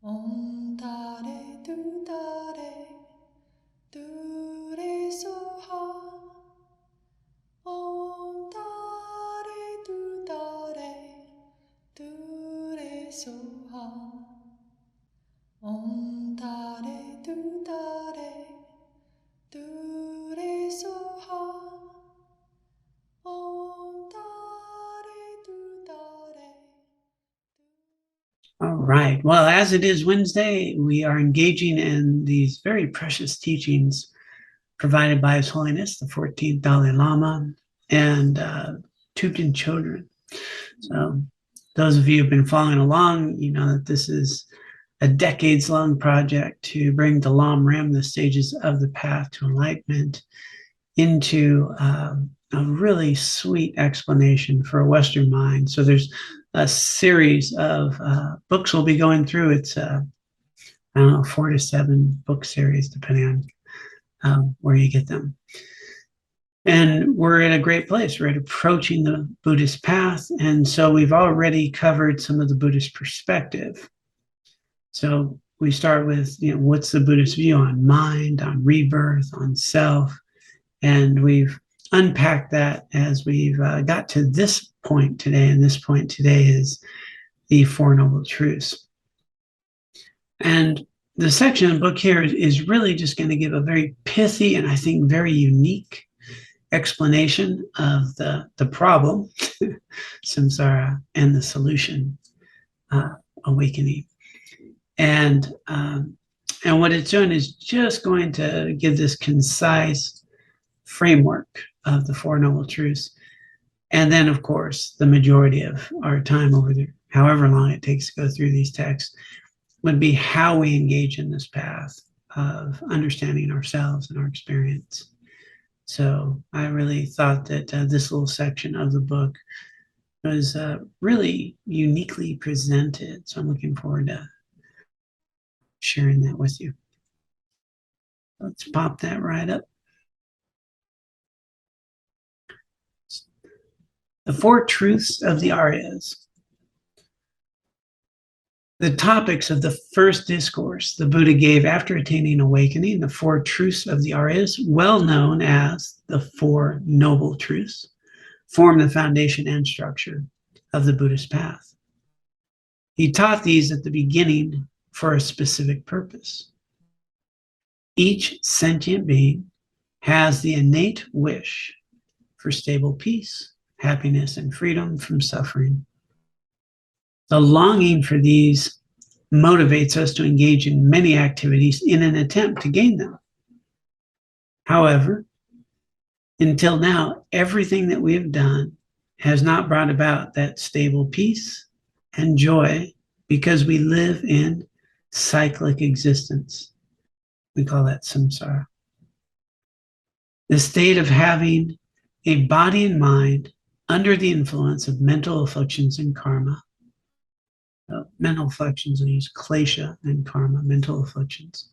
Om Tare Tu Tare Tu Re Soha. Om Tare Tu Tare Tu Re Soha. Om Tare Tu Tare Tu Re Soha. Om Tare Tu Tare. All right. Well, as it is Wednesday, we are engaging in these very precious teachings provided by His Holiness, the 14th Dalai Lama, and Thubten Chödron. So those of you who've been following along, you know that this is a decades-long project to bring the Lam Rim, the stages of the path to enlightenment, into a really sweet explanation for a Western mind. So there's a series of books we'll be going through. It's, I don't know, 4 to 7 book series, depending on where you get them. And we're in a great place. We're approaching the Buddhist path. And so we've already covered some of the Buddhist perspective. So we start with, what's the Buddhist view on mind, on rebirth, on self? And we've unpacked that as we've got to this point today. And this point today is the Four Noble Truths. And the section of the book here is really just going to give a very pithy and I think very unique explanation of the problem, samsara, and the solution, awakening. And what it's doing is just going to give this concise framework of the Four Noble Truths. And then, of course, the majority of our time over there, however long it takes to go through these texts, would be how we engage in this path of understanding ourselves and our experience. So I really thought that this little section of the book was really uniquely presented. So I'm looking forward to sharing that with you. Let's pop that right up. The Four Truths of the Aryas. The topics of the first discourse the Buddha gave after attaining awakening, the Four Truths of the Aryas, well known as the Four Noble Truths, form the foundation and structure of the Buddhist path. He taught these at the beginning for a specific purpose. Each sentient being has the innate wish for stable peace, happiness, and freedom from suffering. The longing for these motivates us to engage in many activities in an attempt to gain them. However, until now, everything that we have done has not brought about that stable peace and joy because we live in cyclic existence. We call that samsara. The state of having a body and mind under the influence of mental afflictions and karma. Mental afflictions, I use klesha and karma, mental afflictions.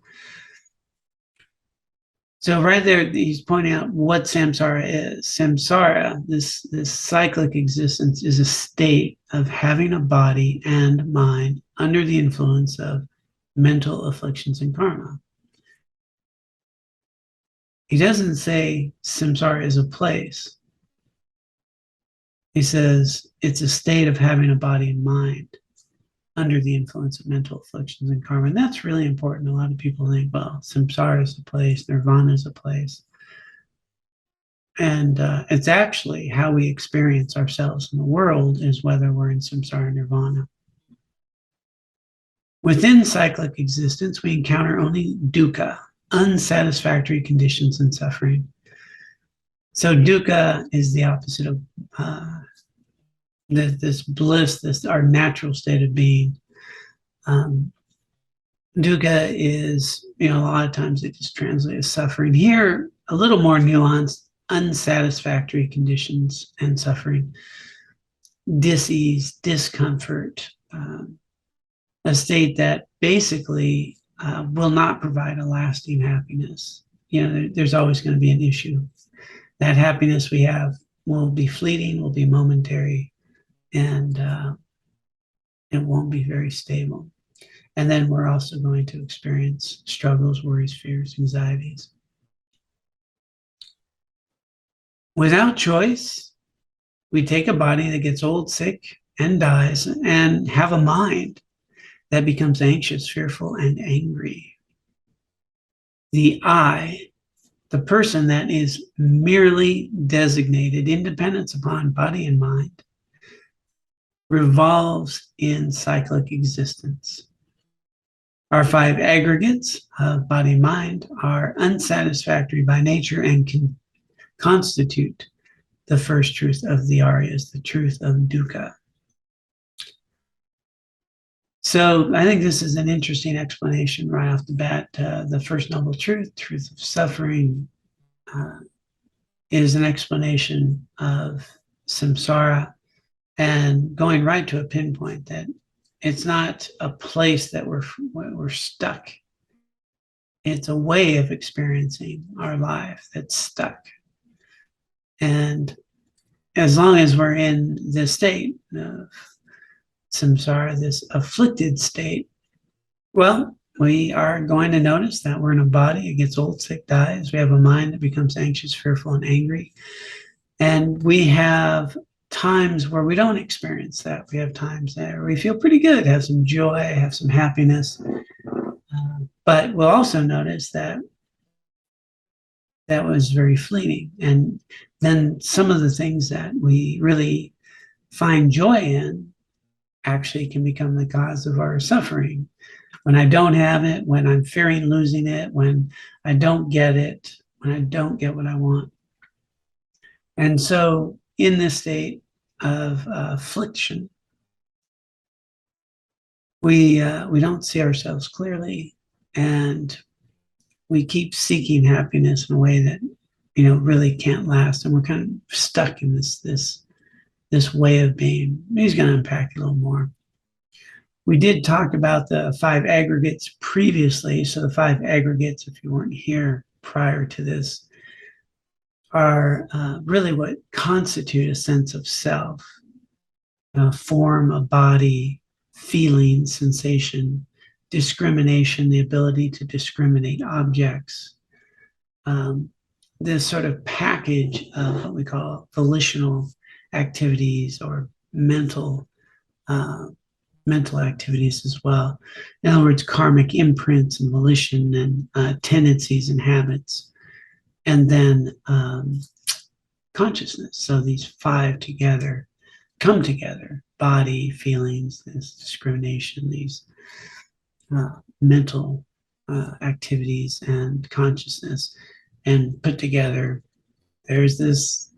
So right there, he's pointing out what samsara is. Samsara, this cyclic existence, is a state of having a body and mind under the influence of mental afflictions and karma. He doesn't say samsara is a place. He says it's a state of having a body and mind under the influence of mental afflictions and karma. And that's really important. A lot of people think, well, samsara is a place, nirvana is a place. And it's actually how we experience ourselves in the world is whether we're in samsara or nirvana. Within cyclic existence, we encounter only dukkha, unsatisfactory conditions and suffering. So dukkha is the opposite of this bliss, this our natural state of being. Dukkha is, a lot of times it just translates as suffering. Here, a little more nuanced, unsatisfactory conditions and suffering, dis-ease, discomfort, a state that basically will not provide a lasting happiness. There's always going to be an issue. That happiness we have will be fleeting, will be momentary, and it won't be very stable. And then we're also going to experience struggles, worries, fears, anxieties. Without choice, we take a body that gets old, sick, and dies, and have a mind that becomes anxious, fearful, and angry. The I, the person that is merely designated independence upon body and mind, revolves in cyclic existence. Our five aggregates of body and mind are unsatisfactory by nature and can constitute the first truth of the Aryas, the truth of dukkha. So I think this is an interesting explanation right off the bat. The first noble truth, truth of suffering, is an explanation of samsara, and going right to a pinpoint that it's not a place that we're stuck. It's a way of experiencing our life that's stuck. And as long as we're in this state of samsara, this afflicted state, well, we are going to notice that we're in a body, it gets old, sick, dies. We have a mind that becomes anxious, fearful, and angry. And we have times where we don't experience that. We have times there we feel pretty good, have some joy, have some happiness. But we'll also notice that that was very fleeting. And then some of the things that we really find joy in actually can become the cause of our suffering. When I don't have it, when I'm fearing losing it, when I don't get it, when I don't get what I want. And so in this state of affliction, we don't see ourselves clearly, and we keep seeking happiness in a way that really can't last, and we're kind of stuck in this way of being. He's going to unpack a little more. We did talk about the five aggregates previously. So the five aggregates, if you weren't here prior to this, are really what constitute a sense of self: form, a body, feeling, sensation, discrimination, the ability to discriminate objects. This sort of package of what we call volitional activities or mental activities as well. In other words, karmic imprints and volition and tendencies and habits. And then consciousness. So these five together come together: body, feelings, this discrimination, these mental activities, and consciousness. And put together, there's this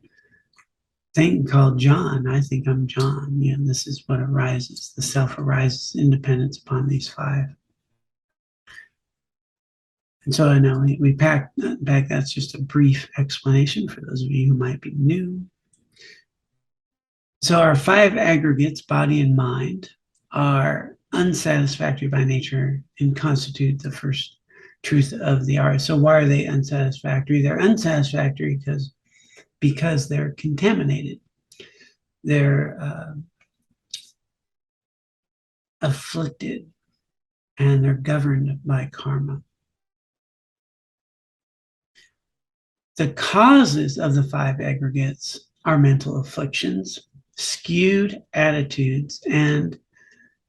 thing called John. I think I'm John. This is what arises. The self arises independence upon these five. And so I know we pack back. That's just a brief explanation for those of you who might be new. So our five aggregates, body and mind, are unsatisfactory by nature and constitute the first truth of the Aryas. So why are they unsatisfactory? They're unsatisfactory because they're contaminated. They're afflicted, and they're governed by karma. The causes of the five aggregates are mental afflictions, skewed attitudes, and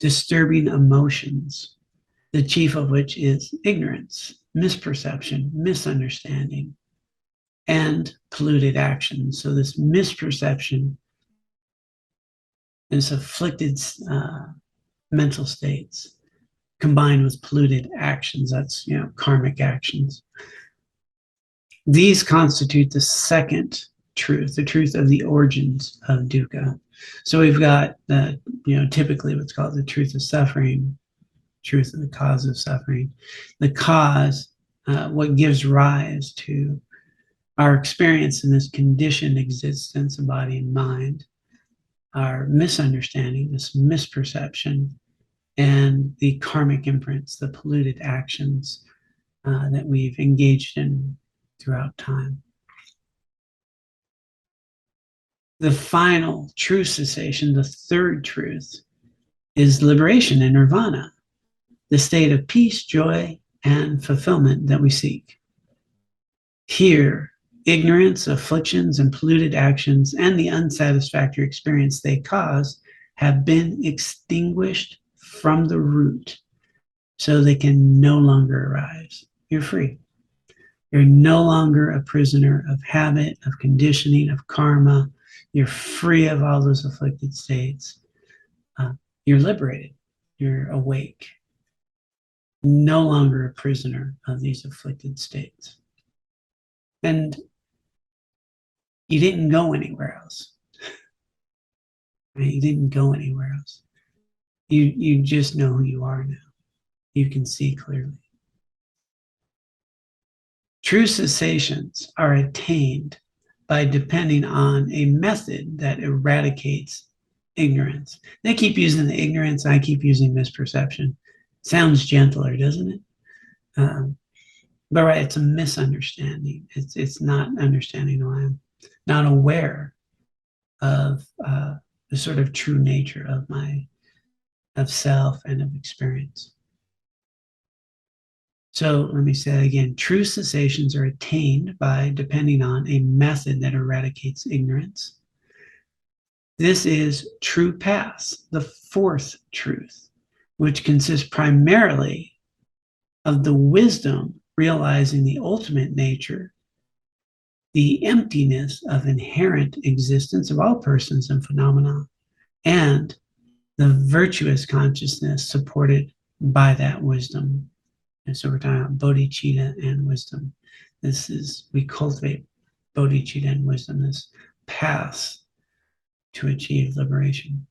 disturbing emotions, the chief of which is ignorance, misperception, misunderstanding, and polluted action. So this misperception, this afflicted mental states, combined with polluted actions, that's karmic actions. These constitute the second truth, the truth of the origins of dukkha. So we've got typically what's called the truth of suffering, truth of the cause of suffering. The cause, what gives rise to our experience in this conditioned existence of body and mind, our misunderstanding, this misperception, and the karmic imprints, the polluted actions that we've engaged in throughout time. The final true cessation, the third truth, is liberation and nirvana, the state of peace, joy, and fulfillment that we seek. Here, ignorance, afflictions, and polluted actions, and the unsatisfactory experience they cause have been extinguished from the root, so they can no longer arise. You're free. You're no longer a prisoner of habit, of conditioning, of karma. You're free of all those afflicted states. You're liberated. You're awake. No longer a prisoner of these afflicted states. And you didn't go anywhere else. Right? You didn't go anywhere else. You just know who you are now. You can see clearly. True cessations are attained by depending on a method that eradicates ignorance. They keep using the ignorance, I keep using misperception. Sounds gentler, doesn't it? But right, it's a misunderstanding. It's not understanding who I am, not aware of the sort of true nature of self and of experience. So let me say that again. True cessations are attained by depending on a method that eradicates ignorance. This is true paths, the fourth truth, which consists primarily of the wisdom realizing the ultimate nature, the emptiness of inherent existence of all persons and phenomena, and the virtuous consciousness supported by that wisdom. And so we're talking about bodhicitta and wisdom. We cultivate bodhicitta and wisdom, this path to achieve liberation.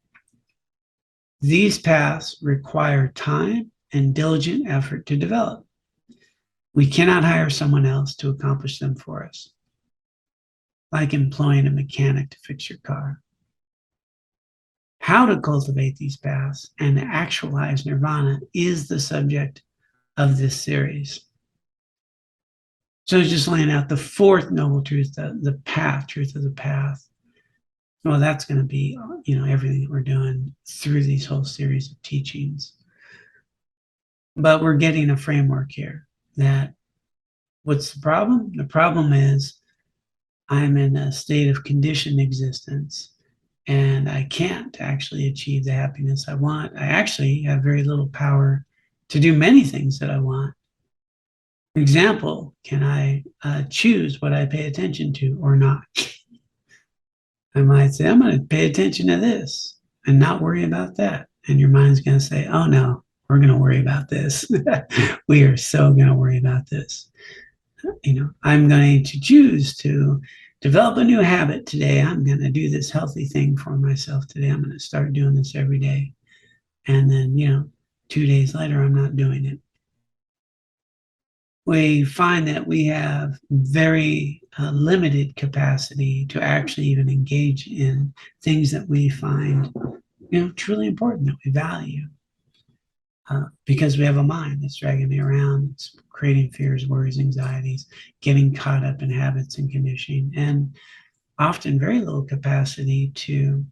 These paths require time and diligent effort to develop. We cannot hire someone else to accomplish them for us, like employing a mechanic to fix your car. How to cultivate these paths and actualize nirvana is the subject of this series. So just laying out the fourth noble truth, the path, truth of the path. Well, that's going to be, everything that we're doing through these whole series of teachings. But we're getting a framework here that what's the problem? The problem is I'm in a state of conditioned existence and I can't actually achieve the happiness I want. I actually have very little power to do many things that I want. For example, can I choose what I pay attention to or not? I might say, I'm going to pay attention to this and not worry about that. And your mind's going to say, oh no, we're going to worry about this. We are so going to worry about this. I'm going to choose to develop a new habit today. I'm going to do this healthy thing for myself today. I'm going to start doing this every day. And then, 2 days later, I'm not doing it. We find that we have very limited capacity to actually even engage in things that we find, truly important, that we value. Because we have a mind that's dragging me around, it's creating fears, worries, anxieties, getting caught up in habits and conditioning, and often very little capacity to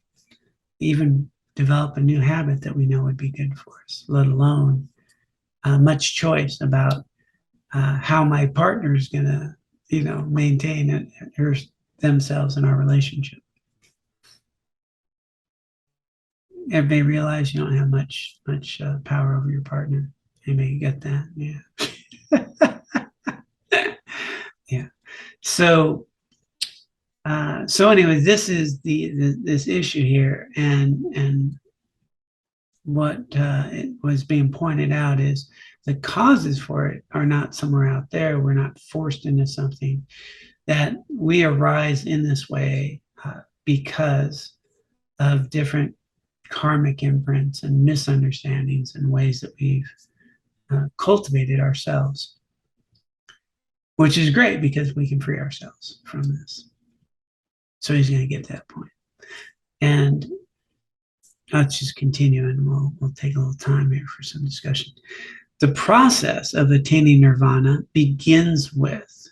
even develop a new habit that we know would be good for us, let alone much choice about how my partner is going to, maintain themselves in our relationship. Everybody realize you don't have much power over your partner. Anybody get that? Yeah. Yeah. So anyway, this is this issue here, and what was being pointed out is the causes for it are not somewhere out there. We're not forced into something. That we arise in this way because of different karmic imprints and misunderstandings and ways that we've cultivated ourselves, which is great because we can free ourselves from this. So he's going to get to that point. And let's just continue, and we'll take a little time here for some discussion. The process of attaining nirvana begins with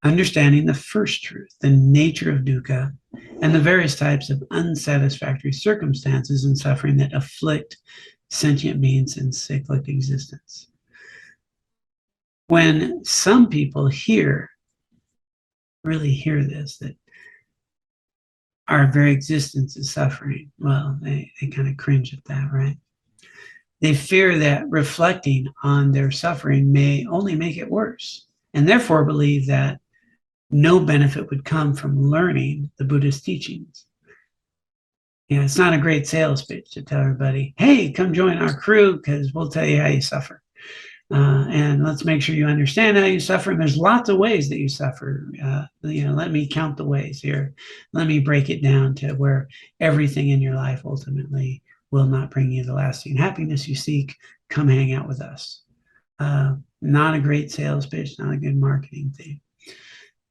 understanding the first truth, the nature of dukkha, and the various types of unsatisfactory circumstances and suffering that afflict sentient beings in cyclic existence. When some people really hear this, that our very existence is suffering, well, they kind of cringe at that, right? They fear that reflecting on their suffering may only make it worse, and therefore believe that no benefit would come from learning the Buddhist teachings. Yeah, it's not a great sales pitch to tell everybody, hey, come join our crew because we'll tell you how you suffer. And let's make sure you understand how you suffer. And there's lots of ways that you suffer. Let me count the ways here. Let me break it down to where everything in your life ultimately will not bring you the lasting happiness you seek. Come hang out with us. Not a great sales pitch, not a good marketing thing.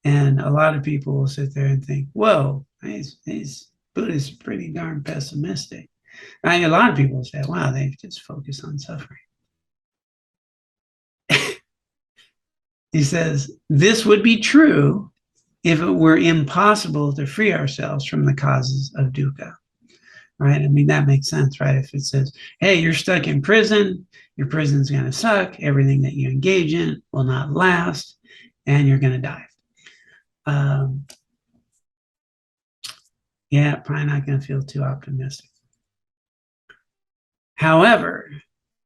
And a lot of people will sit there and think, whoa, these Buddhists are pretty darn pessimistic. A lot of people say, wow, they just focus on suffering. He says, this would be true if it were impossible to free ourselves from the causes of dukkha, right? I mean, that makes sense, right? If it says, hey, you're stuck in prison, your prison's going to suck, everything that you engage in will not last, and you're going to die. Yeah, probably not going to feel too optimistic. However,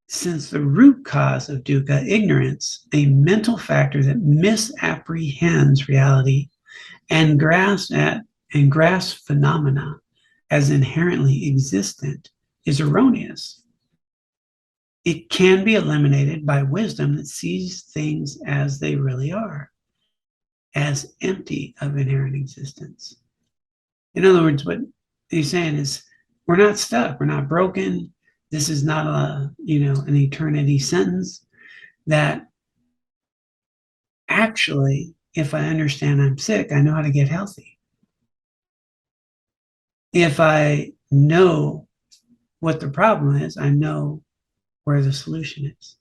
since the root cause of dukkha, ignorance, a mental factor that misapprehends reality and grasps phenomena as inherently existent, is erroneous. It can be eliminated by wisdom that sees things as they really are, as empty of inherent existence. In other words, what he's saying is, we're not stuck, we're not broken. This is not an eternity sentence. That actually, if I understand I'm sick, I know how to get healthy. If I know what the problem is, I know where the solution is.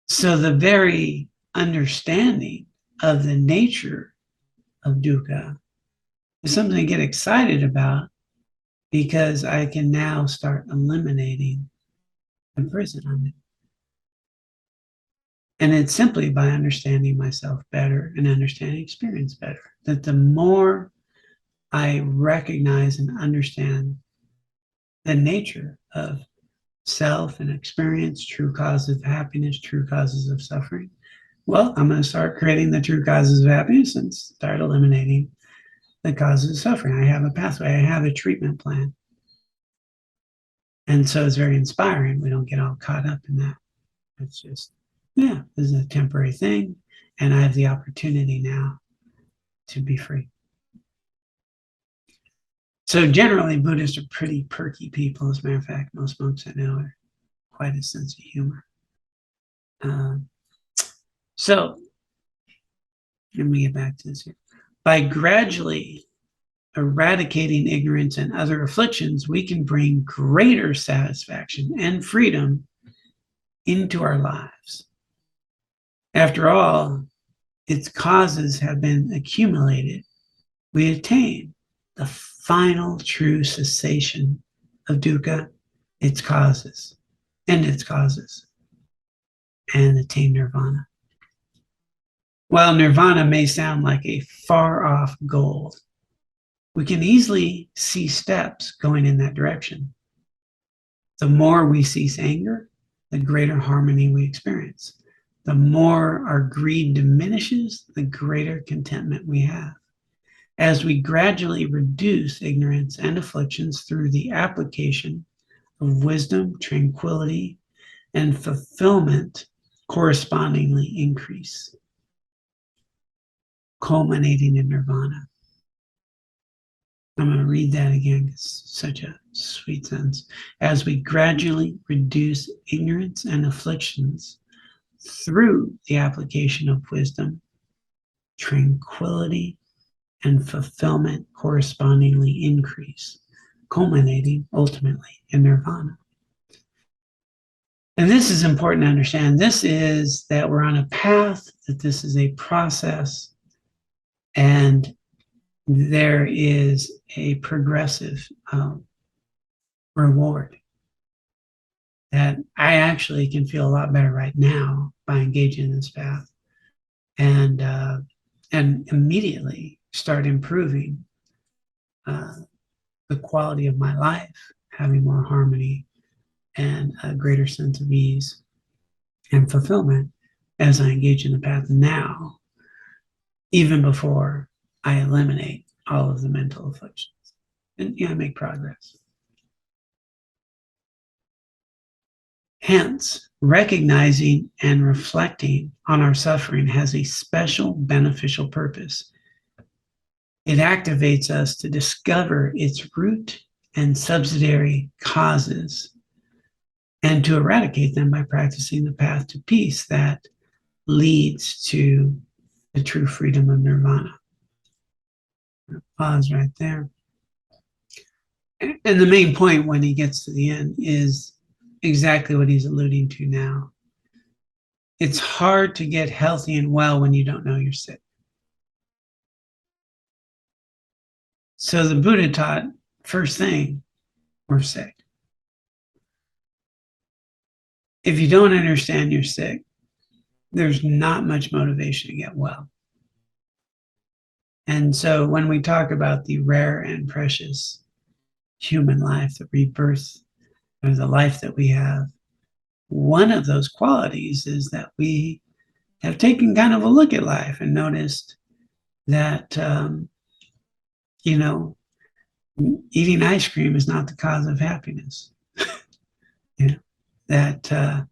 So the very understanding of the nature of dukkha is something to get excited about, because I can now start eliminating the prison on it. And it's simply by understanding myself better and understanding experience better. That the more I recognize and understand the nature of self and experience, true causes of happiness, true causes of suffering, well, I'm going to start creating the true causes of happiness and start eliminating the causes of suffering. I have a pathway, I have a treatment plan. And so it's very inspiring. We don't get all caught up in that. It's just, yeah, this is a temporary thing, and I have the opportunity now to be free. So generally, Buddhists are pretty perky people. As a matter of fact, most monks I know are quite a sense of humor. So let me get back to this here. By gradually eradicating ignorance and other afflictions, we can bring greater satisfaction and freedom into our lives. After all, its causes have been accumulated. We attain the final true cessation of dukkha, its causes, and attain nirvana. While nirvana may sound like a far-off goal, we can easily see steps going in that direction. The more we cease anger, the greater harmony we experience. The more our greed diminishes, the greater contentment we have. As we gradually reduce ignorance and afflictions through the application of wisdom, tranquility, and fulfillment, correspondingly increase, culminating in nirvana. I'm going to read that again. It's such a sweet sentence. As we gradually reduce ignorance and afflictions through the application of wisdom, tranquility, and fulfillment correspondingly increase, culminating ultimately in nirvana. And this is important to understand. This is that we're on a path, that this is a process, and there is a progressive reward. that I actually can feel a lot better right now by engaging in this path, and immediately start improving the quality of my life, having more harmony and a greater sense of ease and fulfillment as I engage in the path now, even before I eliminate all of the mental afflictions and make progress. Hence, recognizing and reflecting on our suffering has a special beneficial purpose. It activates us to discover its root and subsidiary causes and to eradicate them by practicing the path to peace that leads to the true freedom of nirvana. Pause right there. And the main point when he gets to the end is exactly what he's alluding to now. It's hard to get healthy and well when you don't know you're sick. So the Buddha taught, first thing, we're sick. If you don't understand you're sick, there's not much motivation to get well. And so when we talk about the rare and precious human life, the rebirth, or the life that we have, one of those qualities is that we have taken kind of a look at life and noticed that, eating ice cream is not the cause of happiness. That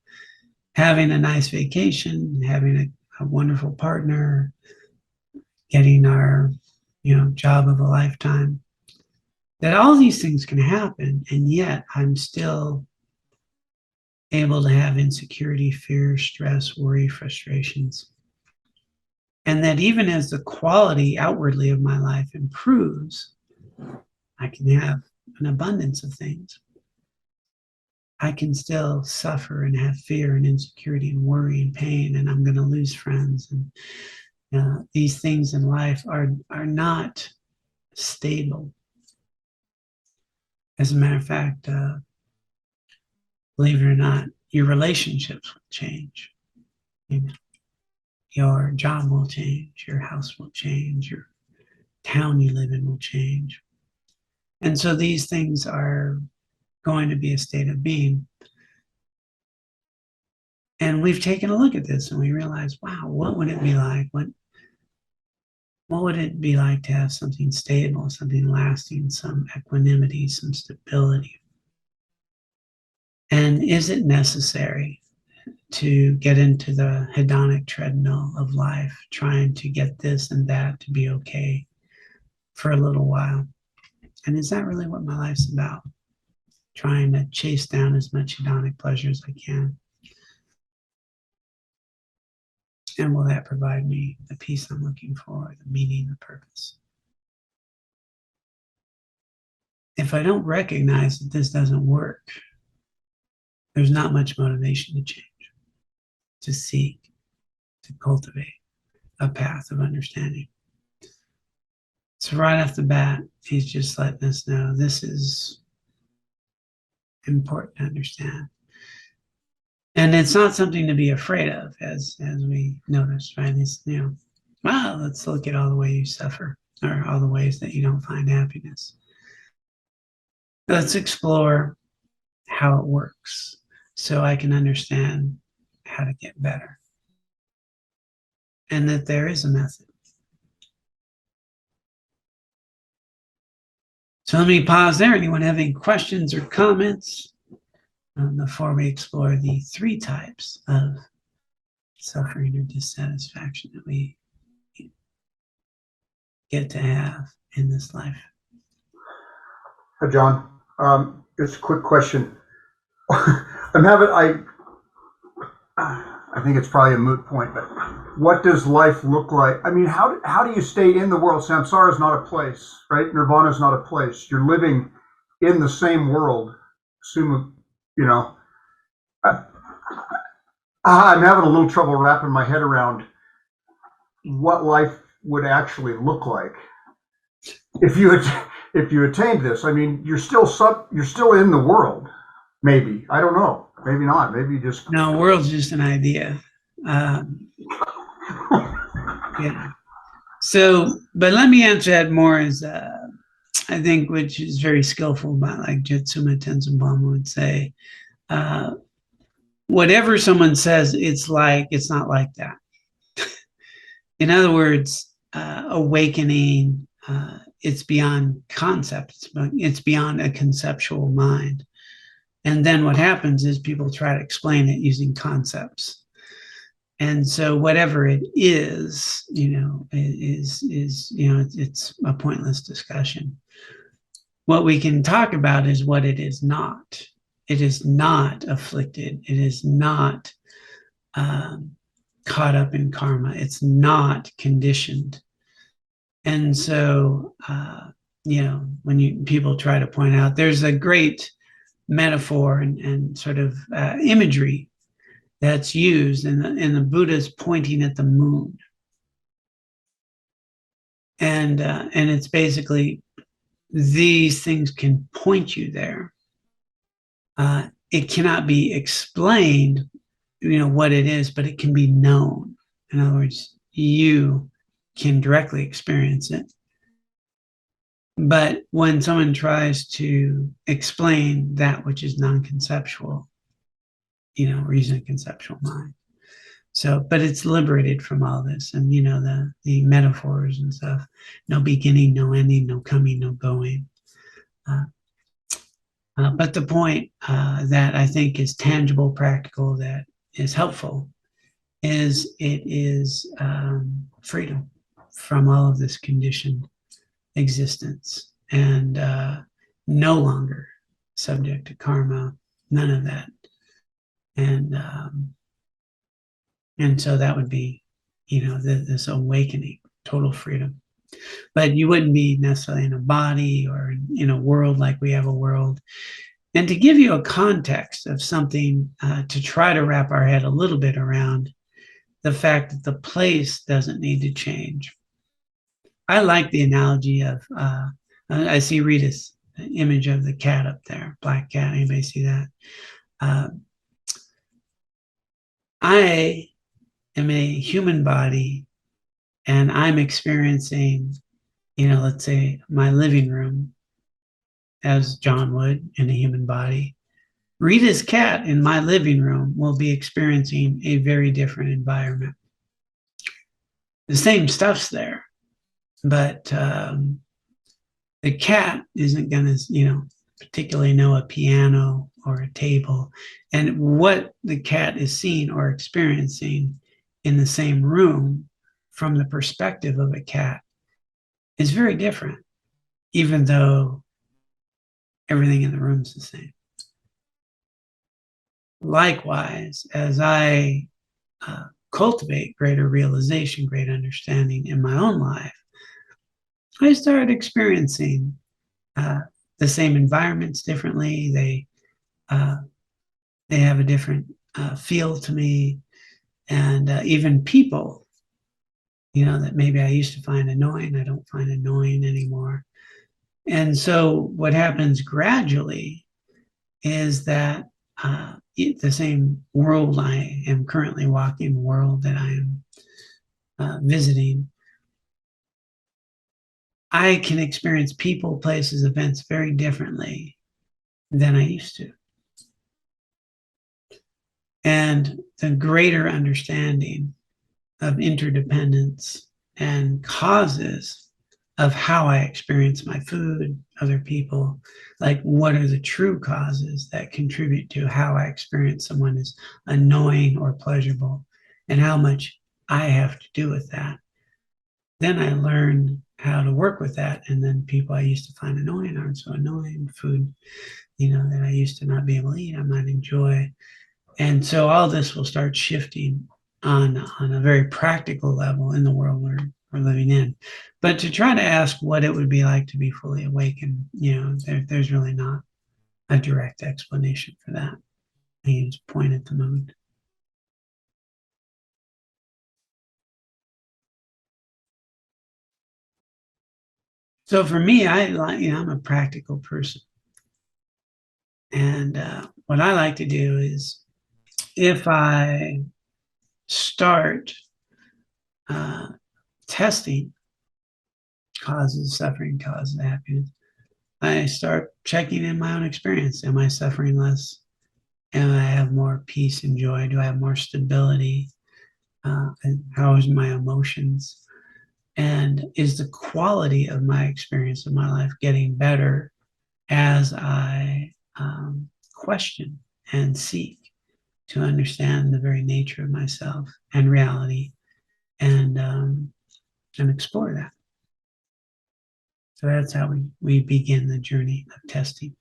having a nice vacation, having a wonderful partner, getting our, job of a lifetime, that all these things can happen, and yet I'm still able to have insecurity, fear, stress, worry, frustrations. And that even as the quality outwardly of my life improves, I can have an abundance of things. I can still suffer and have fear and insecurity and worry and pain, and I'm going to lose friends. And these things in life are not stable. As a matter of fact, believe it or not, your relationships will change. Your job will change, your house will change, your town you live in will change. And so these things are going to be a state of being. And we've taken a look at this and we realize, wow, what would it be like? What would it be like to have something stable, something lasting, some equanimity, some stability? And is it necessary to get into the hedonic treadmill of life, trying to get this and that to be okay for a little while? And is that really what my life's about? Trying to chase down as much hedonic pleasure as I can? And will that provide me the peace I'm looking for, the meaning, the purpose? If I don't recognize that this doesn't work, there's not much motivation to change, to seek, to cultivate a path of understanding. So right off the bat, he's just letting us know this is important to understand. And it's not something to be afraid of, as we noticed, right? It's, wow, let's look at all the ways you suffer, or all the ways that you don't find happiness. Let's explore how it works so I can understand how to get better. And that there is a method. So let me pause there. Anyone have any questions or comments before we explore the 3 types of suffering or dissatisfaction that we get to have in this life? Hi, John. Just a quick question. I think it's probably a moot point, but what does life look like? I mean, how do you stay in the world? Samsara is not a place, right? Nirvana is not a place. You're living in the same world. I'm having a little trouble wrapping my head around what life would actually look like if you attained this. I mean, you're still in the world. Maybe, I don't know. Maybe not. Maybe you just. No, world's just an idea. Yeah. So, but let me answer that more as I think, which is very skillful, but like Jitsuma Tenzin would say, uh, whatever someone says, it's not like that. In other words, awakening, it's beyond concepts, but it's beyond a conceptual mind. And then what happens is people try to explain it using concepts. And so whatever it is, it's a pointless discussion. What we can talk about is what it is not. It is not afflicted. It is not caught up in karma. It's not conditioned. And so, when people try to point out, there's a great metaphor and sort of imagery that's used in the Buddha's pointing at the moon. And it's basically these things can point you there. It cannot be explained, what it is, but it can be known. In other words, you can directly experience it. But when someone tries to explain that which is non-conceptual, reason conceptual mind. So, but it's liberated from all this, and the metaphors and stuff. No beginning, no ending, no coming, no going. But the point that I think is tangible, practical, that is helpful, is it is freedom from all of this conditioned existence, and no longer subject to karma, none of that. And so that would be, this awakening, total freedom. But you wouldn't be necessarily in a body or in a world like we have a world. And to give you a context of something, to try to wrap our head a little bit around the fact that the place doesn't need to change. I like the analogy of, I see Rita's image of the cat up there, black cat. Anybody see that? I am a human body, and I'm experiencing, let's say my living room as John would in a human body. Rita's cat in my living room will be experiencing a very different environment. The same stuff's there, but the cat isn't going to, particularly know a piano or a table. And what the cat is seeing or experiencing in the same room from the perspective of a cat is very different, even though everything in the room is the same. Likewise, as I cultivate greater realization, great understanding in my own life, I started experiencing the same environments differently. They have a different feel to me, and even people, that maybe I used to find annoying, I don't find annoying anymore. And so what happens gradually is that the same world I am currently walking, world that I am visiting, I can experience people, places, events very differently than I used to. And the greater understanding of interdependence and causes of how I experience my food, other people, like what are the true causes that contribute to how I experience someone as annoying or pleasurable, and how much I have to do with that. Then I learn how to work with that. And then people I used to find annoying aren't so annoying. Food, that I used to not be able to eat, I might enjoy. And so all this will start shifting on a very practical level in the world we're living in. But to try to ask what it would be like to be fully awakened, there's really not a direct explanation for that. I just point at the moon. So for me, I'm a practical person. And what I like to do is, if I start testing causes suffering, causes happiness, I start checking in my own experience. Am I suffering less? Am I have more peace and joy? Do I have more stability? And how is my emotions? And is the quality of my experience of my life getting better as I question and seek to understand the very nature of myself and reality, and explore that? So that's how we begin the journey of testing.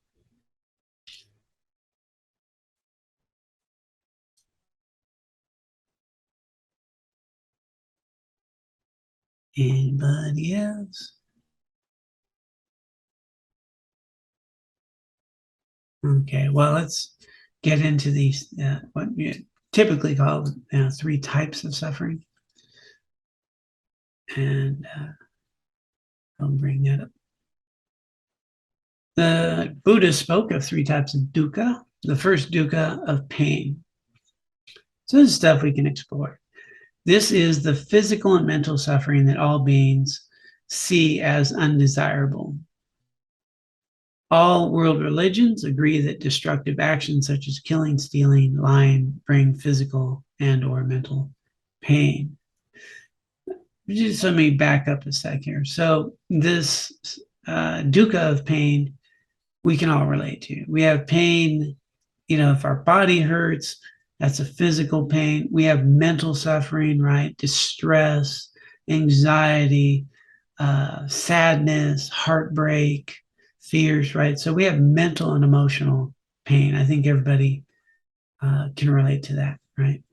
Anybody else? Okay, well, let's get into these, what we typically call 3 types of suffering. And I'll bring that up. The Buddha spoke of 3 types of dukkha. The first, dukkha of pain. So this is stuff we can explore. This is the physical and mental suffering that all beings see as undesirable. All world religions agree that destructive actions such as killing, stealing, lying bring physical and or mental pain. Just let me back up a sec here. So this dukkha of pain, we can all relate to. We have pain, if our body hurts, that's a physical pain. We have mental suffering, right? Distress, anxiety, sadness, heartbreak, fears, right? So we have mental and emotional pain. I think everybody can relate to that, right?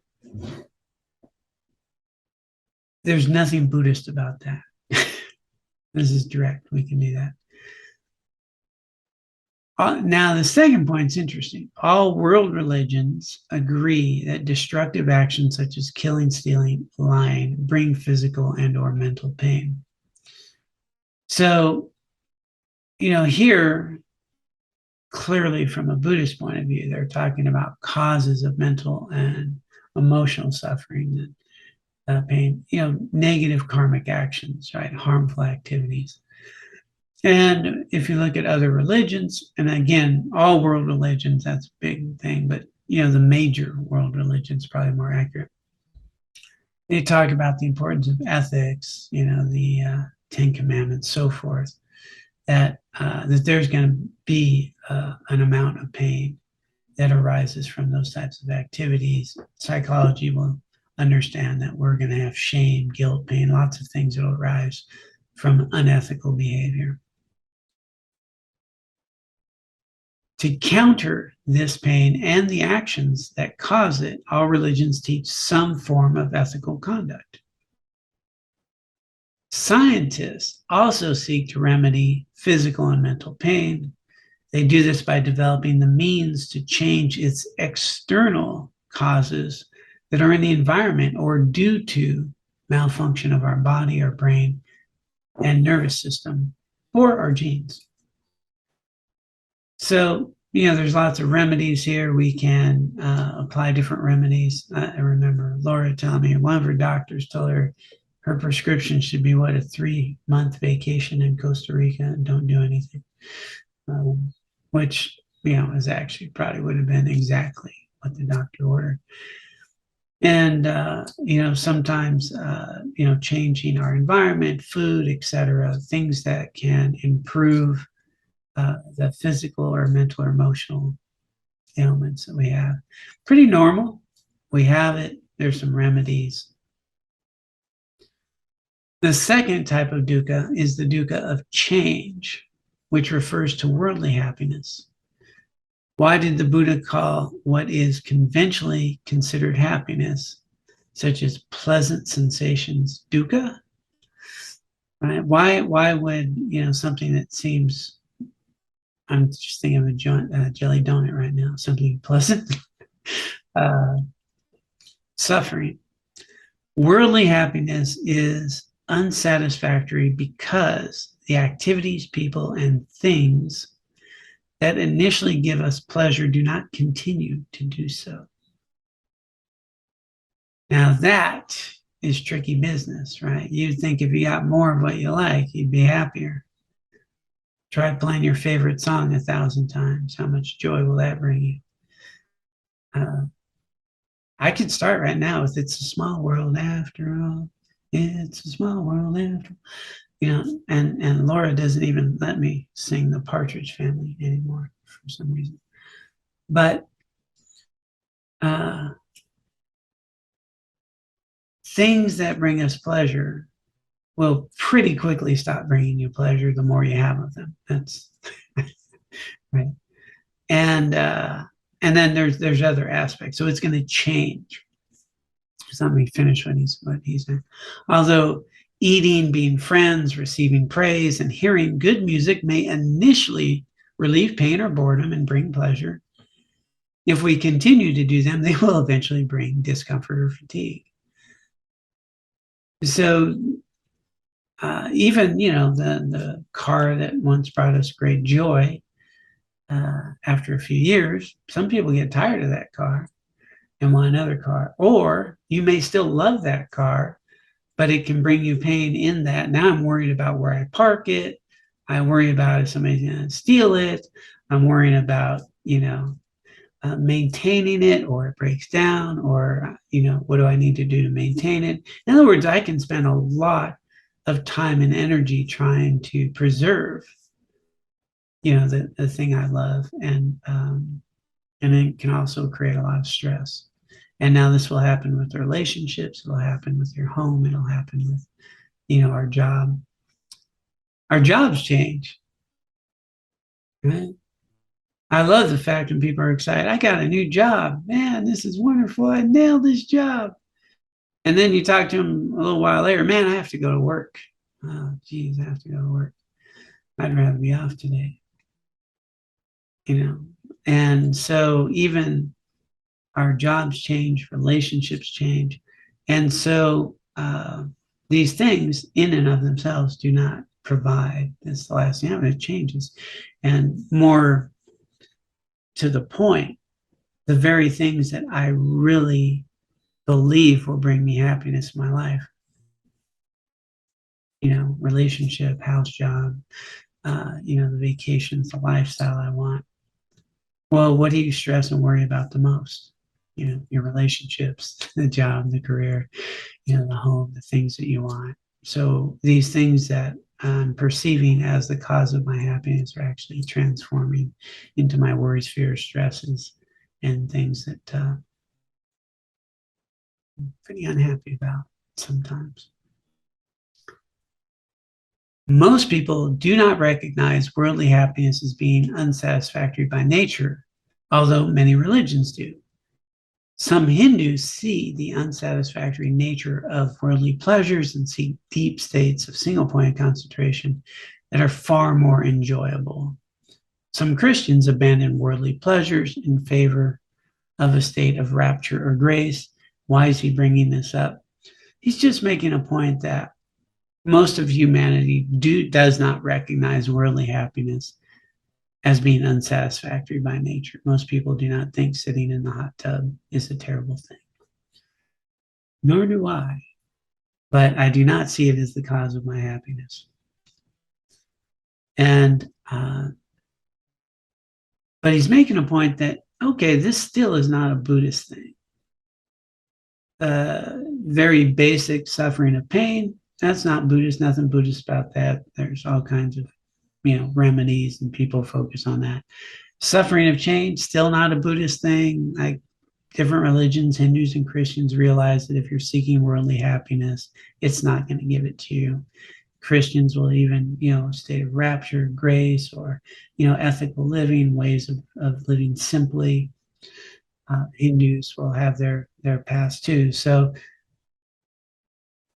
There's nothing Buddhist about that. This is direct. We can do that. Now, the second point is interesting. All world religions agree that destructive actions such as killing, stealing, lying bring physical and or mental pain. So, here, clearly from a Buddhist point of view, they're talking about causes of mental and emotional suffering and pain, negative karmic actions, right? Harmful activities. And if you look at other religions, and again, all world religions, that's a big thing, but the major world religions, probably more accurate. They talk about the importance of ethics, the 10 Commandments, so forth, that there's going to be an amount of pain that arises from those types of activities. Psychology will understand that we're going to have shame, guilt, pain, lots of things that will arise from unethical behavior. To counter this pain and the actions that cause it, all religions teach some form of ethical conduct. Scientists also seek to remedy physical and mental pain. They do this by developing the means to change its external causes that are in the environment or due to malfunction of our body, our brain, and nervous system, or our genes. So, there's lots of remedies here. We can apply different remedies. I remember Laura telling me one of her doctors told her prescription should be, a 3-month vacation in Costa Rica and don't do anything, which, is actually probably would have been exactly what the doctor ordered. And, sometimes, changing our environment, food, etc., things that can improve the physical or mental or emotional ailments that we have. Pretty normal. We have it. There's some remedies. The second type of dukkha is the dukkha of change, which refers to worldly happiness. Why did the Buddha call what is conventionally considered happiness, such as pleasant sensations, dukkha? Right? Why would something that seems, I'm just thinking of a jelly donut right now, something pleasant, suffering. Worldly happiness is unsatisfactory because the activities, people, and things that initially give us pleasure do not continue to do so. Now that is tricky business, right? You'd think if you got more of what you like, you'd be happier. Try playing your favorite song 1,000 times. How much joy will that bring you? I could start right now with "It's a Small World After All." It's a small world after all. You know, and Laura doesn't even let me sing the Partridge Family anymore for some reason. But things that bring us pleasure will pretty quickly stop bringing you pleasure the more you have of them. That's right. And then there's other aspects. So it's going to change. Just let me finish what he's saying. Although eating, being friends, receiving praise, and hearing good music may initially relieve pain or boredom and bring pleasure, if we continue to do them, they will eventually bring discomfort or fatigue. So even, the car that once brought us great joy, after a few years, some people get tired of that car and want another car. Or you may still love that car, but it can bring you pain in that now I'm worried about where I park it. I'm worried about if somebody's going to steal it. I'm worried about, maintaining it, or it breaks down, or, what do I need to do to maintain it? In other words, I can spend a lot of time and energy trying to preserve, the thing I love. And it can also create a lot of stress. And now this will happen with relationships. It'll happen with your home. It'll happen with, our job. Our jobs change, right? I love the fact when people are excited. I got a new job. Man, this is wonderful. I nailed this job. And then you talk to them a little while later. Man, I have to go to work. Oh, geez, I have to go to work. I'd rather be off today. And so even our jobs change, relationships change. And so these things in and of themselves do not provide this lasting happiness. It changes. And more to the point, the very things that I really believe will bring me happiness in my life, relationship, house, job, the vacations, the lifestyle I want. Well, what do you stress and worry about the most? Your relationships, the job, the career, the home, the things that you want. So these things that I'm perceiving as the cause of my happiness are actually transforming into my worries, fears, stresses, and things that I'm pretty unhappy about sometimes. Most people do not recognize worldly happiness as being unsatisfactory by nature, although many religions do. Some Hindus see the unsatisfactory nature of worldly pleasures and seek deep states of single-point concentration that are far more enjoyable. Some Christians abandon worldly pleasures in favor of a state of rapture or grace. Why is he bringing this up? He's just making a point that most of humanity does not recognize worldly happiness as being unsatisfactory by nature. Most people do not think sitting in the hot tub is a terrible thing. Nor do I. But I do not see it as the cause of my happiness. And but he's making a point that, okay, this still is not a Buddhist thing. Very basic suffering of pain, that's not Buddhist, nothing Buddhist about that. There's all kinds of remedies, and people focus on that. Suffering of change, still not a Buddhist thing. Like different religions, Hindus and Christians realize that if you're seeking worldly happiness, it's not going to give it to you. Christians will even, state of rapture, grace, or, ethical living, ways of living simply. Hindus will have their paths too. So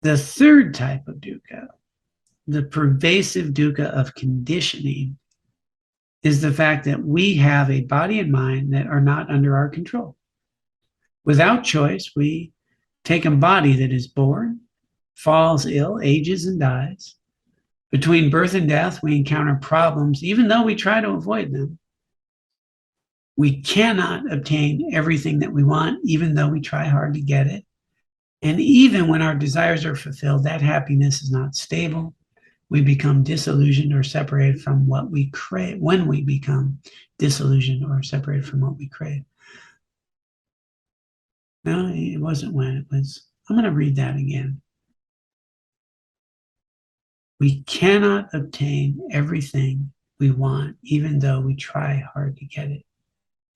the third type of dukkha, the pervasive dukkha of conditioning, is the fact that we have a body and mind that are not under our control. Without choice, we take a body that is born, falls ill, ages, and dies. Between birth and death, we encounter problems, even though we try to avoid them. We cannot obtain everything that we want, even though we try hard to get it. And even when our desires are fulfilled, that happiness is not stable. We become disillusioned or separated from what we crave. When we become disillusioned or separated from what we crave. No, it wasn't when, it was, I'm going to read that again. We cannot obtain everything we want, even though we try hard to get it.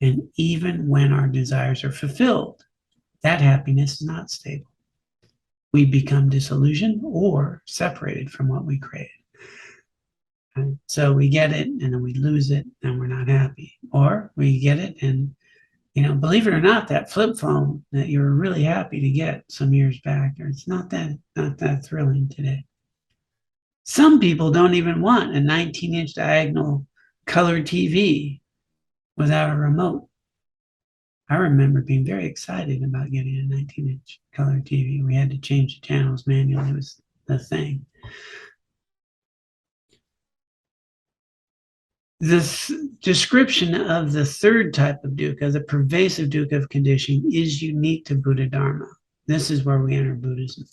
And even when our desires are fulfilled, that happiness is not stable. We become disillusioned or separated from what we crave. And so we get it and then we lose it and we're not happy. Or we get it and, believe it or not, that flip phone that you were really happy to get some years back, or it's not that thrilling today. Some people don't even want a 19-inch diagonal color TV without a remote. I remember being very excited about getting a 19-inch color TV. We had to change the channels manually. It was the thing. This description of the third type of dukkha, the pervasive dukkha of conditioning, is unique to Buddha Dharma. This is where we enter Buddhism.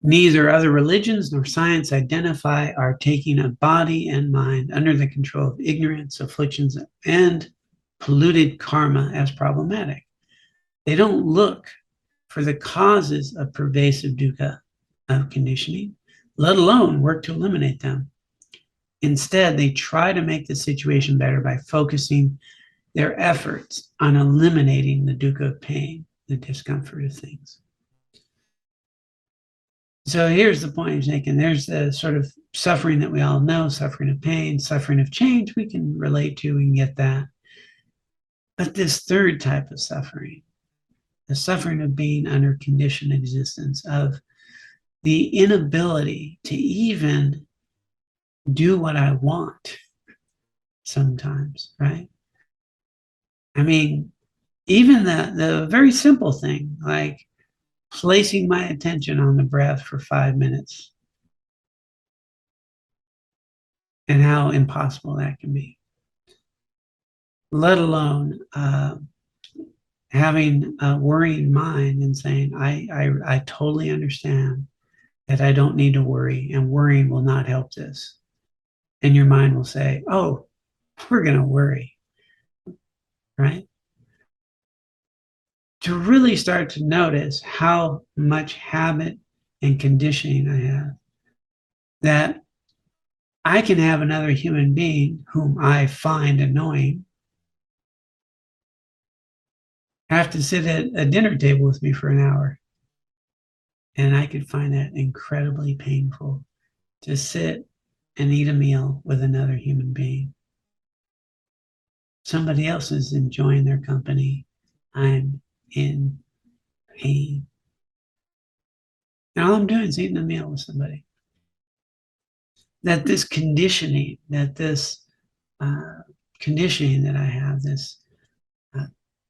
Neither other religions nor science identify our taking a body and mind under the control of ignorance, afflictions, and polluted karma as problematic. They don't look for the causes of pervasive dukkha of conditioning, let alone work to eliminate them. Instead, they try to make the situation better by focusing their efforts on eliminating the dukkha of pain, the discomfort of things. So here's the point he's making. There's the sort of suffering that we all know, suffering of pain, suffering of change, we can relate to, we can get that. But this third type of suffering, the suffering of being under conditioned existence, of the inability to even do what I want sometimes, right? I mean, even the very simple thing, like placing my attention on the breath for 5 minutes, and how impossible that can be, let alone having a worrying mind and saying, I totally understand that I don't need to worry, and worrying will not help this. And your mind will say, oh, we're going to worry, right? To really start to notice how much habit and conditioning I have, that I can have another human being whom I find annoying have to sit at a dinner table with me for an hour. And I could find that incredibly painful, to sit and eat a meal with another human being. Somebody else is enjoying their company. I'm in pain. And all I'm doing is eating a meal with somebody. That this conditioning, conditioning that I have, this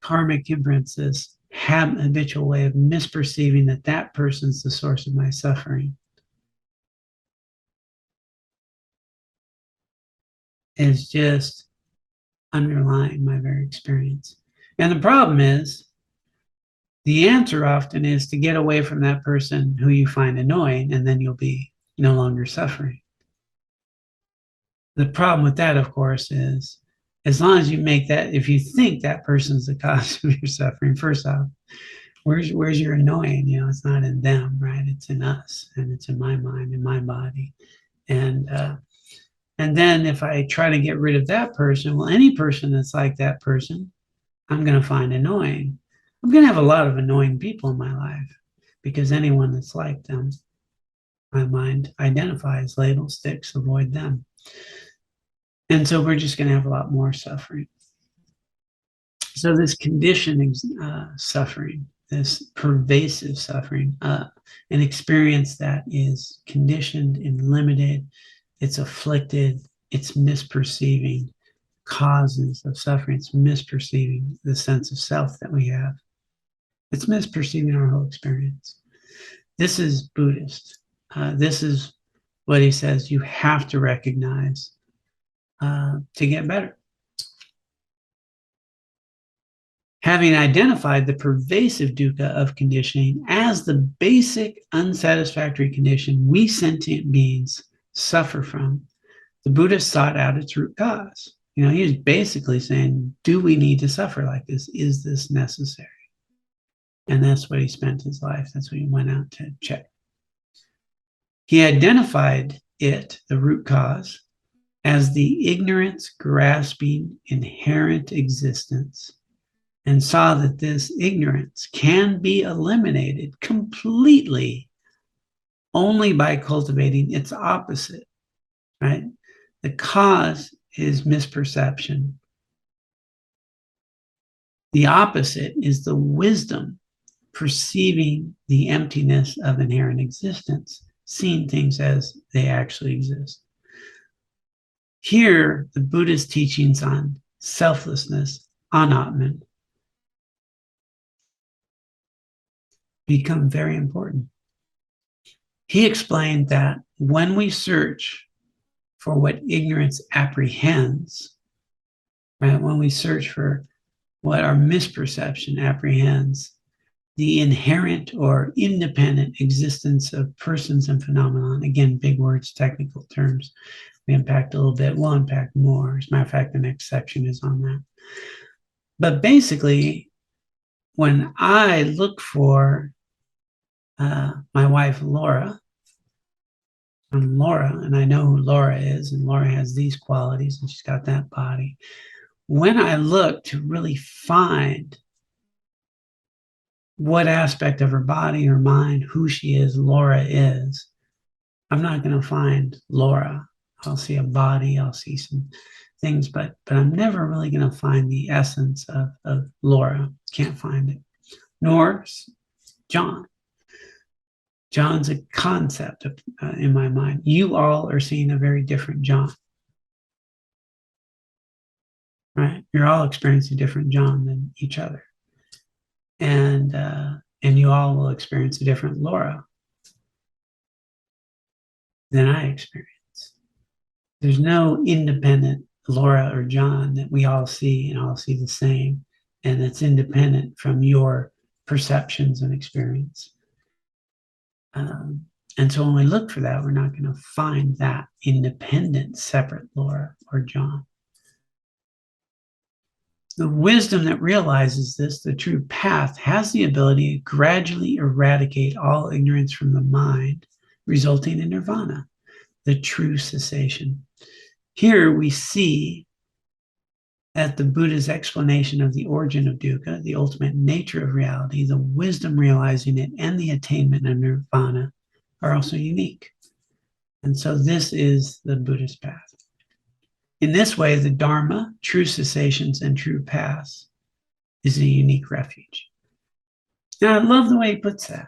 karmic imprints, this habitual way of misperceiving that person's the source of my suffering, is just underlying my very experience. And the problem is, the answer often is to get away from that person who you find annoying, and then you'll be no longer suffering. The problem with that, of course, is as long as you make that, if you think that person's the cause of your suffering, first off, where's your annoying? It's not in them, right? It's in us, and it's in my mind, in my body. And then if I try to get rid of that person, well, any person that's like that person, I'm going to find annoying. I'm going to have a lot of annoying people in my life, because anyone that's like them, my mind identifies, labels, sticks, avoid them. And so we're just going to have a lot more suffering. So this conditioning suffering, this pervasive suffering, an experience that is conditioned and limited, it's afflicted, it's misperceiving causes of suffering, it's misperceiving the sense of self that we have. It's misperceiving our whole experience. This is Buddhist. This is what he says you have to recognize to get better. Having identified the pervasive dukkha of conditioning as the basic unsatisfactory condition we sentient beings suffer from, the Buddha sought out its root cause. He was basically saying, do we need to suffer like this? Is this necessary? And that's what he spent his life. That's what he went out to check. He identified it, the root cause, as the ignorance grasping inherent existence, and saw that this ignorance can be eliminated completely only by cultivating its opposite, right? The cause is misperception. The opposite is the wisdom, perceiving the emptiness of inherent existence, seeing things as they actually exist. Here, the Buddha's teachings on selflessness, anatman, become very important. He explained that when we search for what ignorance apprehends, right, when we search for what our misperception apprehends, the inherent or independent existence of persons and phenomenon, again, big words, technical terms, we unpacked a little bit, we'll unpack more. As a matter of fact, the next section is on that. But basically, when I look for my wife, Laura, and I know who Laura is, and Laura has these qualities, and she's got that body. When I look to really find what aspect of her body or mind, who she is, Laura is, I'm not going to find Laura. I'll see a body, I'll see some things, but I'm never really going to find the essence of Laura. Can't find it. Nor John. John's a concept in my mind. You all are seeing a very different John. Right? You're all experiencing a different John than each other. And you all will experience a different Laura than I experience. There's no independent Laura or John that we all see and all see the same, and it's independent from your perceptions and experience. And so when we look for that, we're not going to find that independent, separate Laura or John. The wisdom that realizes this, the true path, has the ability to gradually eradicate all ignorance from the mind, resulting in nirvana, the true cessation. Here we see that the Buddha's explanation of the origin of dukkha, the ultimate nature of reality, the wisdom realizing it, and the attainment of nirvana are also unique. And so this is the Buddhist path. In this way, the Dharma, true cessations, and true paths is a unique refuge. Now, I love the way he puts that.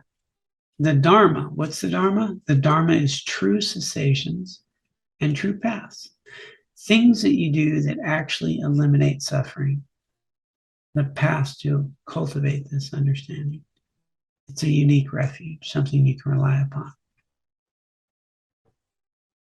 The Dharma, what's the Dharma? The Dharma is true cessations and true paths. Things that you do that actually eliminate suffering. The path to cultivate this understanding. It's a unique refuge, something you can rely upon.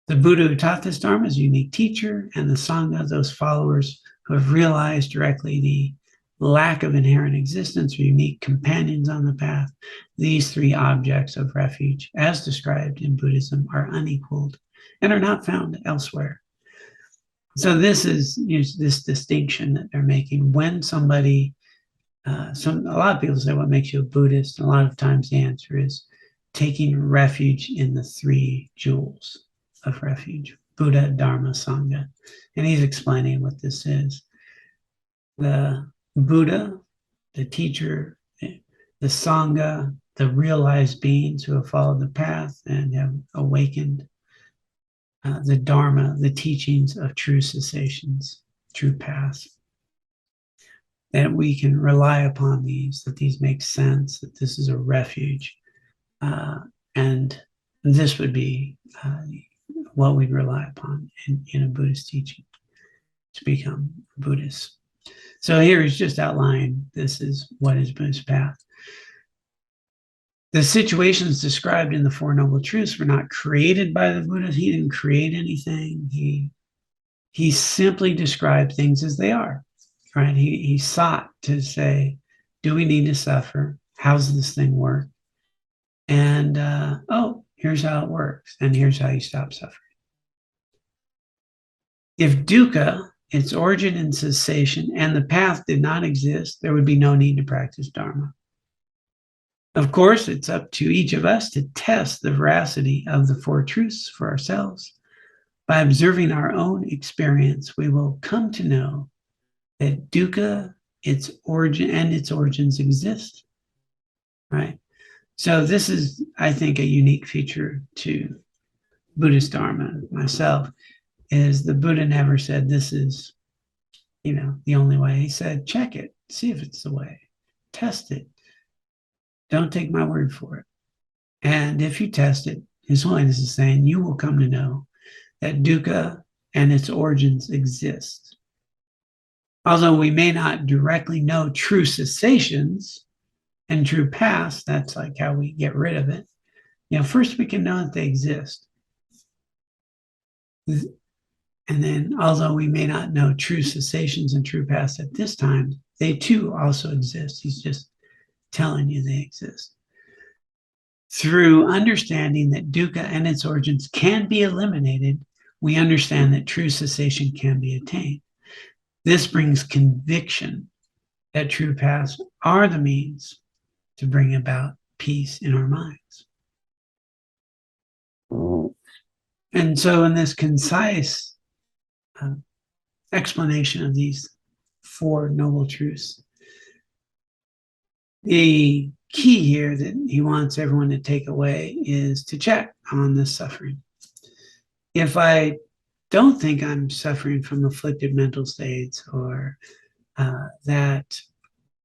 The Buddha who taught this Dharma is a unique teacher, and the Sangha, those followers who have realized directly the lack of inherent existence, are unique companions on the path. These three objects of refuge, as described in Buddhism, are unequaled and are not found elsewhere. So this is this distinction that they're making. When somebody, a lot of people say, what makes you a Buddhist? A lot of times the answer is taking refuge in the three jewels of refuge, Buddha, Dharma, Sangha. And he's explaining what this is. The Buddha, the teacher, the Sangha, the realized beings who have followed the path and have awakened, the Dharma, the teachings of true cessations, true paths. That we can rely upon these, that these make sense, that this is a refuge. And this would be what we'd rely upon in a Buddhist teaching to become Buddhist. So here he's just outlining this is what is Buddhist path. The situations described in the Four Noble Truths were not created by the Buddha. He didn't create anything. He simply described things as they are, right? He sought to say, do we need to suffer? How's this thing work? And oh, here's how it works, and here's how you stop suffering. If dukkha, its origin and cessation, and the path did not exist, there would be no need to practice Dharma. Of course, it's up to each of us to test the veracity of the Four Truths for ourselves. By observing our own experience, we will come to know that dukkha, its origin and its origins exist, right? So this is, I think, a unique feature to Buddhist Dharma. Myself, is the Buddha never said this is, the only way. He said, check it, see if it's the way, test it. Don't take my word for it. And if you test it, His Holiness is saying, you will come to know that dukkha and its origins exist. Although we may not directly know true cessations and true paths, that's like how we get rid of it. First we can know that they exist. And then, although we may not know true cessations and true paths at this time, they too also exist. He's just telling you they exist. Through understanding that dukkha and its origins can be eliminated, we understand that true cessation can be attained. This brings conviction that true paths are the means to bring about peace in our minds. And so in this concise explanation of these four noble truths, the key here that he wants everyone to take away is to check on this suffering. If I don't think I'm suffering from afflicted mental states or that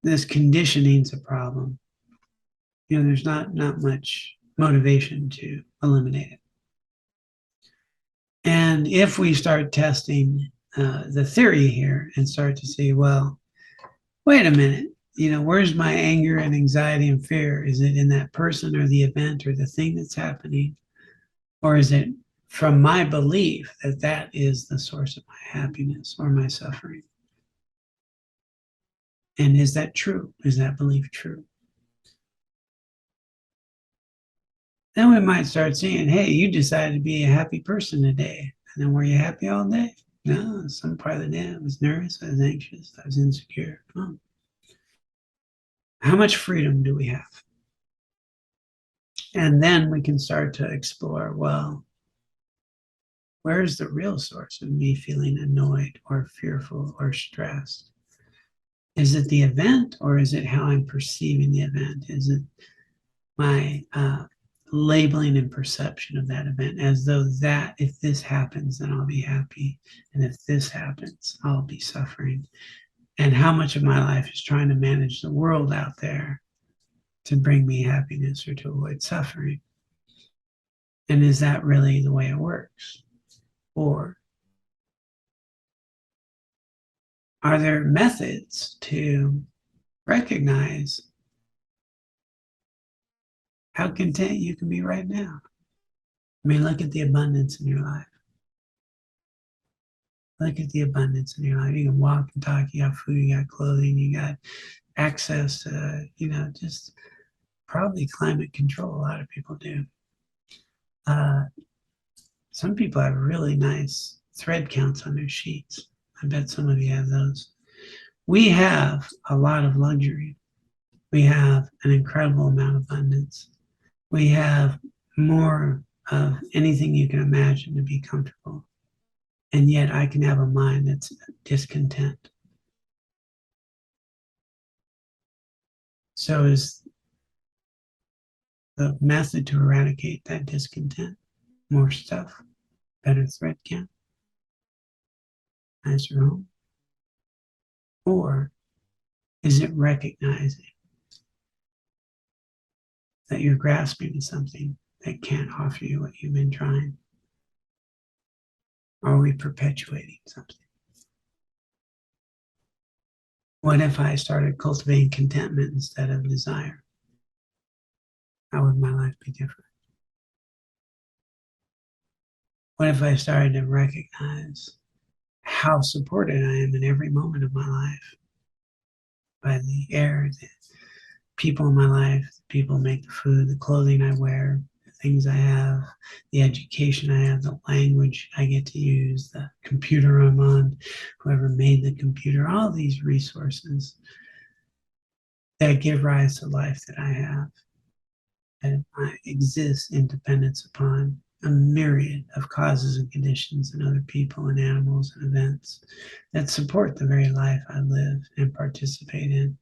this conditioning's a problem, there's not much motivation to eliminate it. And if we start testing the theory here and start to see, well, wait a minute, where's my anger and anxiety and fear? Is it in that person or the event or the thing that's happening? Or is it from my belief that that is the source of my happiness or my suffering? And is that true? Is that belief true? Then we might start seeing, hey, you decided to be a happy person today. And then were you happy all day? No, some part of the day I was nervous, I was anxious, I was insecure. Oh. How much freedom do we have? And then we can start to explore, well, where's the real source of me feeling annoyed or fearful or stressed? Is it the event, or is it how I'm perceiving the event? Is it my labeling and perception of that event as though that if this happens, then I'll be happy. And if this happens, I'll be suffering. And how much of my life is trying to manage the world out there to bring me happiness or to avoid suffering? And is that really the way it works? Or are there methods to recognize how content you can be right now? I mean, look at the abundance in your life. Look at the abundance in your life. You can walk and talk, you got food, you got clothing, you got access to, just probably climate control. A lot of people do. Some people have really nice thread counts on their sheets. I bet some of you have those. We have a lot of luxury. We have an incredible amount of abundance. We have more of anything you can imagine to be comfortable. And yet I can have a mind that's discontent. So is the method to eradicate that discontent more stuff, better thread count, nicer home? Or is it recognizing that you're grasping to something that can't offer you what you've been trying? Are we perpetuating something? What if I started cultivating contentment instead of desire? How would my life be different? What if I started to recognize how supported I am in every moment of my life by the air, the people in my life, the people who make the food, the clothing I wear, the things I have, the education I have, the language I get to use, the computer I'm on, whoever made the computer, all these resources that give rise to life that I have, that I exist in dependence upon a myriad of causes and conditions and other people and animals and events that support the very life I live and participate in.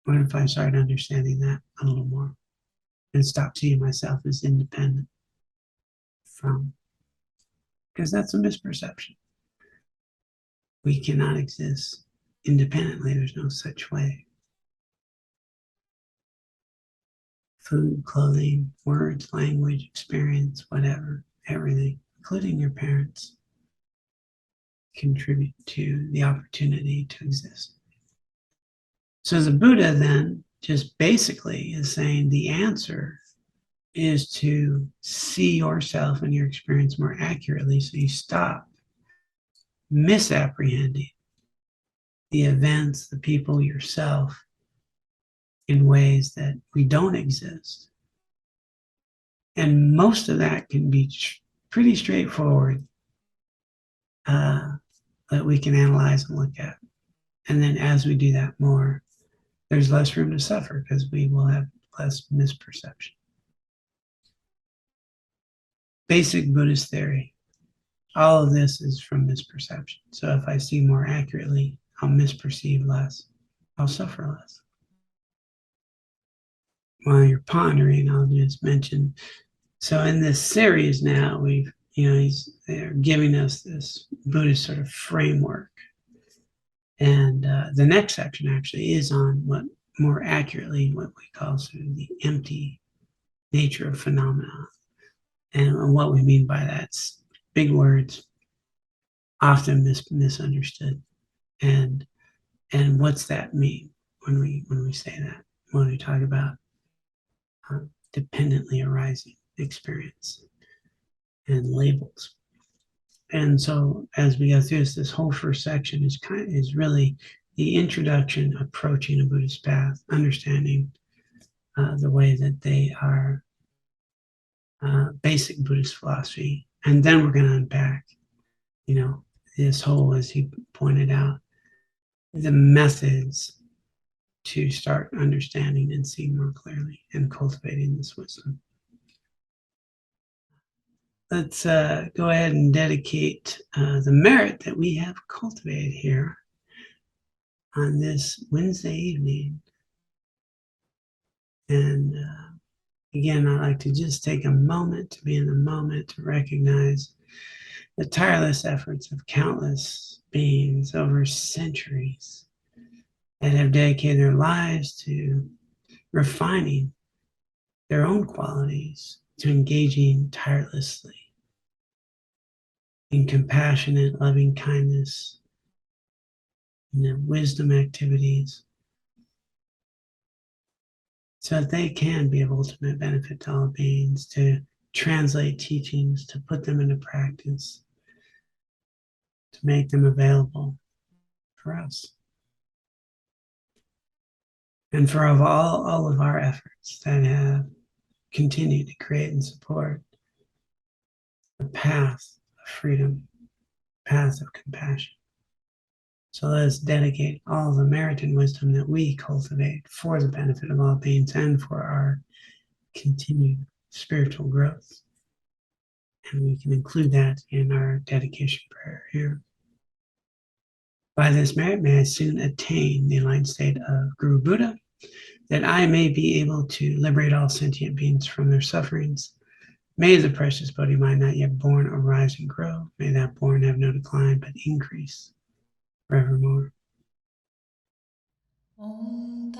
What if I started understanding that a little more and stop seeing myself as independent from? Because that's a misperception. We cannot exist independently. There's no such way. Food, clothing, words, language, experience, whatever, everything, including your parents, contribute to the opportunity to exist. So the Buddha then just basically is saying the answer is to see yourself and your experience more accurately so you stop misapprehending the events, the people, yourself in ways that we don't exist. And most of that can be pretty straightforward that we can analyze and look at. And then as we do that more, there's less room to suffer because we will have less misperception. Basic Buddhist theory. All of this is from misperception. So if I see more accurately, I'll misperceive less. I'll suffer less. While you're pondering, I'll just mention. So in this series now, they're giving us this Buddhist sort of framework. And the next section actually is on what more accurately what we call sort of the empty nature of phenomena. And what we mean by that's big words, often misunderstood. And what's that mean when we say that? When we talk about dependently arising experience and labels. And so as we go through this whole first section is really the introduction, approaching a Buddhist path, understanding the way that they are basic Buddhist philosophy. And then we're going to unpack, this whole, as he pointed out, the methods to start understanding and seeing more clearly and cultivating this wisdom. Let's go ahead and dedicate the merit that we have cultivated here on this Wednesday evening. And again, I'd like to just take a moment to be in the moment to recognize the tireless efforts of countless beings over centuries that have dedicated their lives to refining their own qualities, to engaging tirelessly in compassionate, loving kindness, wisdom activities, so that they can be of ultimate benefit to all beings, to translate teachings, to put them into practice, to make them available for us. And for all of our efforts that have continued to create and support the path of freedom, path of compassion. So let us dedicate all the merit and wisdom that we cultivate for the benefit of all beings and for our continued spiritual growth. And we can include that in our dedication prayer here. By this merit, may I soon attain the enlightened state of Guru Buddha, that I may be able to liberate all sentient beings from their sufferings. May the precious Bodhi mind not yet born arise and grow. May that born have no decline, but increase forevermore. Om